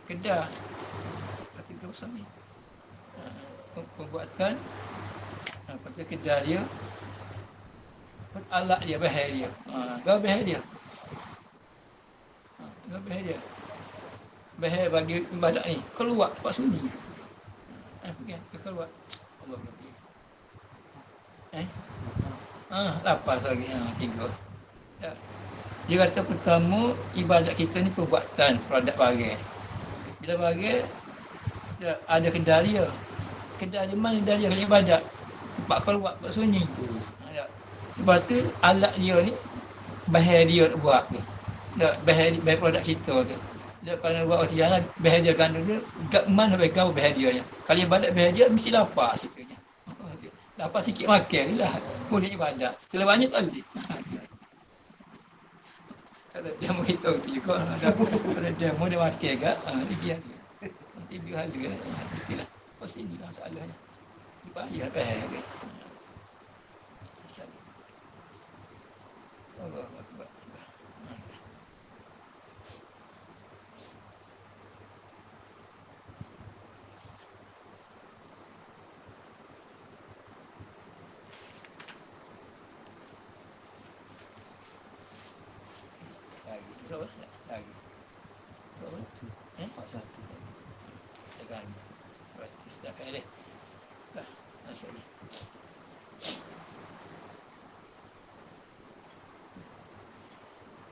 Kedai. Kata kita pasal ni. Pembuatan. Pakai kedai dia. Alat dia, bahan dia. Bahan dia. Bahan dia. Bahan bagi ibadat ni. Keluar tempat sunyi. Keluar. Allah berhati. Lapas lagi. 3. Dia kata pertama, ibadat kita ni perbuatan, produk barang. Bila barang, ada kedai dia. Kedai dia mana kedai dia? Kalau ibadat. Tempat keluar, tempat sunyi. Lepas tu, alat dia ni, bahan dia nak buat tu. Bahan produk kita tu. Dia kalau buat roti jalan, bahan dia gandum dia, mana baik kau bahan dia. Kalau ibadat bahan dia, mesti lapar situnya. Lapar sikit makan je lah. Boleh ibadat. Kalau banyak tak boleh. Kalau dia beritahu tu juga, kalau dia mau dia makan ke, dia ada. Nanti dia ada. Itulah. Pasti inilah masalahnya. Dibayar bahan ke. Allah Akbar. Lagi. Pak satu. Sekarang. Berarti setakat ni. Dah. Masuk ni.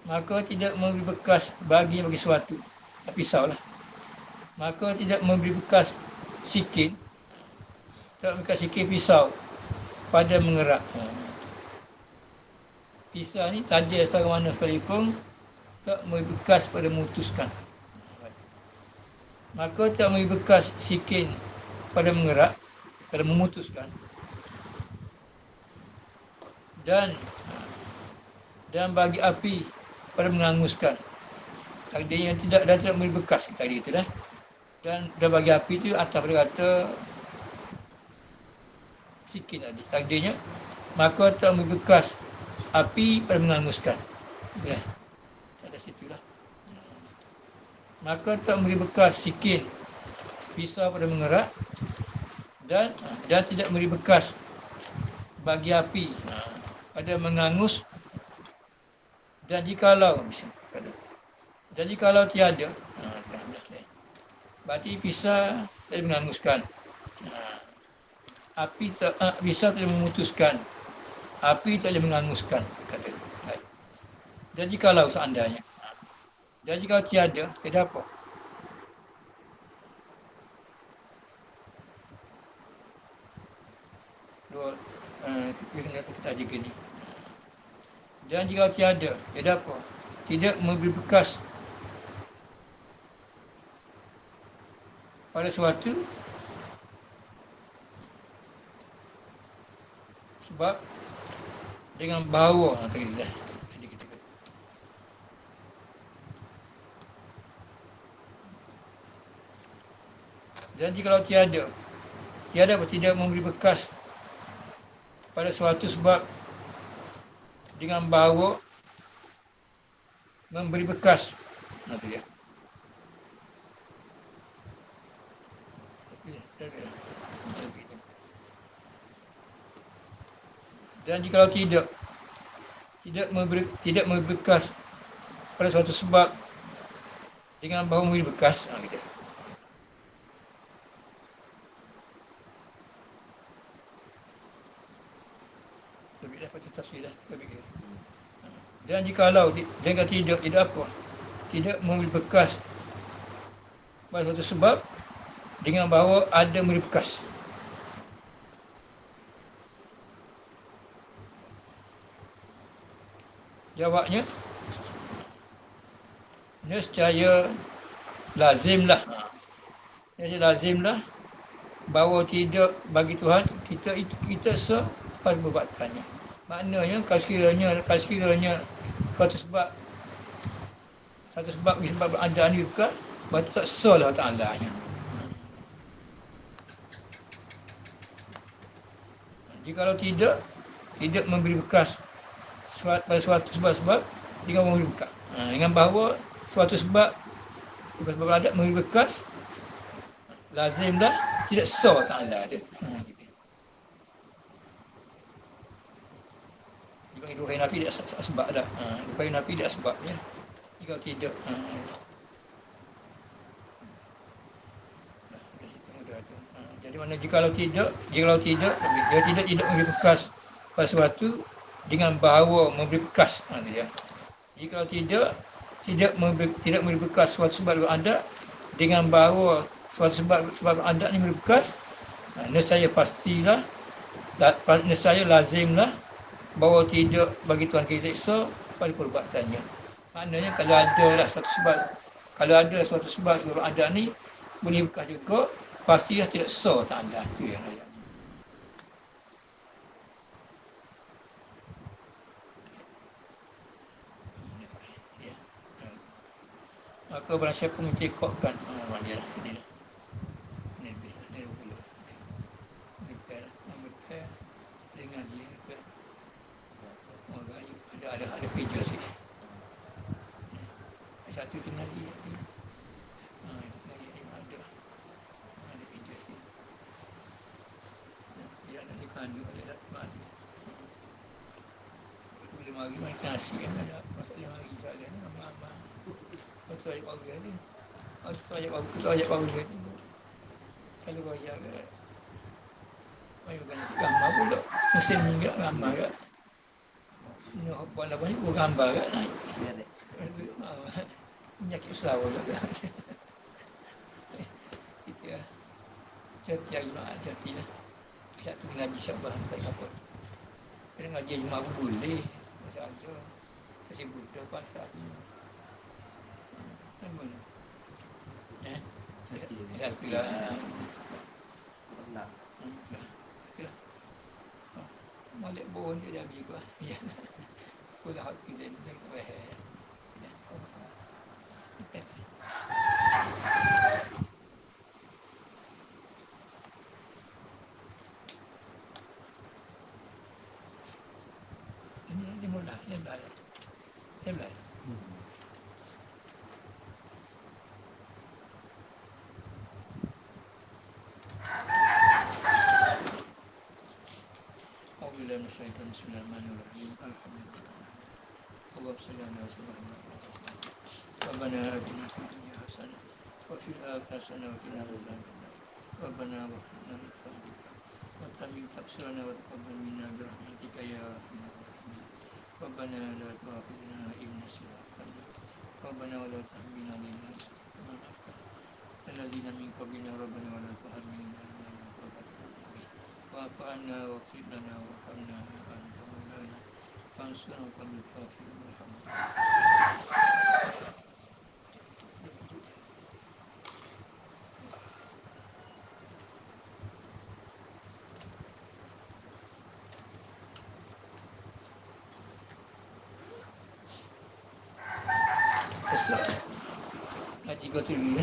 Maka tidak memberi bekas bagi sesuatu. Pisau lah. Maka tidak memberi bekas sikin. Tak bekas sikin pisau pada mengerak. Pisau ni tajam secara mana sekalipun tak memberi bekas pada memutuskan. Maka tak memberi bekas sikin pada mengerak, pada memutuskan. Dan bagi api pada menganguskan. Takdirnya tidak memberi bekas tadi itu dah. Dan bagi api itu atas pada kata sikin tadi. Takdirnya maka tak memberi bekas api pada menganguskan. Ya. Ada situlah. Maka tak memberi bekas sikin pisau pada mengerak dan tidak memberi bekas bagi api pada mengangus. Dan jikalau tiada, berarti pisau tidak menganguskan. Pisau tidak memutuskan. Api tidak menganguskan. Dan jikalau seandainya. Dan jika tiada, tidak apa. Kita juga ni. Dan jika tiada, tidak apa. Tidak memberi bekas pada suatu sebab dengan bahawa tadi dah. Jadi kita kata. Dan jikalau tiada apa tidak memberi bekas pada suatu sebab dengan bahawa memberi bekas. Itu dia. Dan jikalau tidak memberi bekas pada suatu sebab dengan bahawa memberi bekas, gitu. Lebih dapat tafsir dah. Lebih. Dan jikalau dengan tidak apa? Tidak memberi bekas pada suatu sebab dengan bahawa ada memberi bekas. Jawabnya, nescaya lazimlah. Nescaya lazimlah bahawa tidak bagi Tuhan kita sepas perbuatannya. Maknanya kalau sekiranya satu sebab ada ni bukan, berarti tak salah Ta'ala-nya. Jikalau tidak memberi bekas pada suatu sebab dengan memberi bekas. Dengan bahawa suatu sebab ada memberi bekas, lazim dah tidak sah Ta'ala tu. Jika Ibrahim Nabi tidak sebab dah. Ibrahim Nabi tidak sebabnya. Jika tidak, jadi mana jikalau tidak dia tidak memberi bekas pada sesuatu dengan bahawa memberi bekas. Dia. Jikalau tidak memberi bekas suatu sebab yang ada dengan bahawa suatu sebab ada ni memberi bekas, nescaya pastilah, nescaya lazimlah bahawa tidak bagi Tuhan kita seksa pada perbuatannya. Maknanya kalau ada suatu sebab ada ni boleh bekas juga, pastilah tidak sah tak ada. Itu yang ayat. Maka barang siapa mencekokkan dia lah. Ini dulu. Repair dengan dia repair. Ada kerja sikit. Satu tengah dia. Ada kerja sikit. Dia nak dikandung, dia tak mati. Bila mari makan nasi kan ada masalah mari soalan ni lama-lama. Lepas ayat baru ni. Ayat baru ni. Kalau bayar ke main makan nasi gambar pula. Musim ni ke gambar ke. Nak buat apa ni buat gambar ke naik. Penyakit usaha pula ke. Itu lah. Certi hari Jumaat, certi lah. Satu ngaji syabah, tak apa. Kena ngaji Jumaat pun boleh. Masa ada. Kasih Buddha pasal-nya. Mana? Satu lah. Malik bon dia dah juga. Ya. Kula hak kita ni tak faham. Ini mula, ni belah. Alhamdulillah, bismillahirrahmanirrahim. Alhamdulillah. Allahumma salli ala sayyidina Muhammad. Rabbana atina fid dunya hasanah wa fil akhirati hasanah wa qina adzabannar. Rabbana ighfir lana min dhanbina wa tammim taqsirana wa taqabbal minna bi rahmatika ya arhamar rahimin. Rabbana la tu'akhidhna in nasina aw akhtana. Rabbana wa la tahmil 'alaina ma la taqata lana min qablina. Rabbana wa la tuhammilna ma la taqata lana bihi. Wa'fu 'anna waghfir lana warhamna anta maulana fansurna 'alal kafirin. Besar. Ngaji kau tu dulu.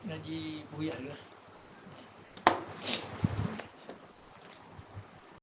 Ngaji buyak dulu.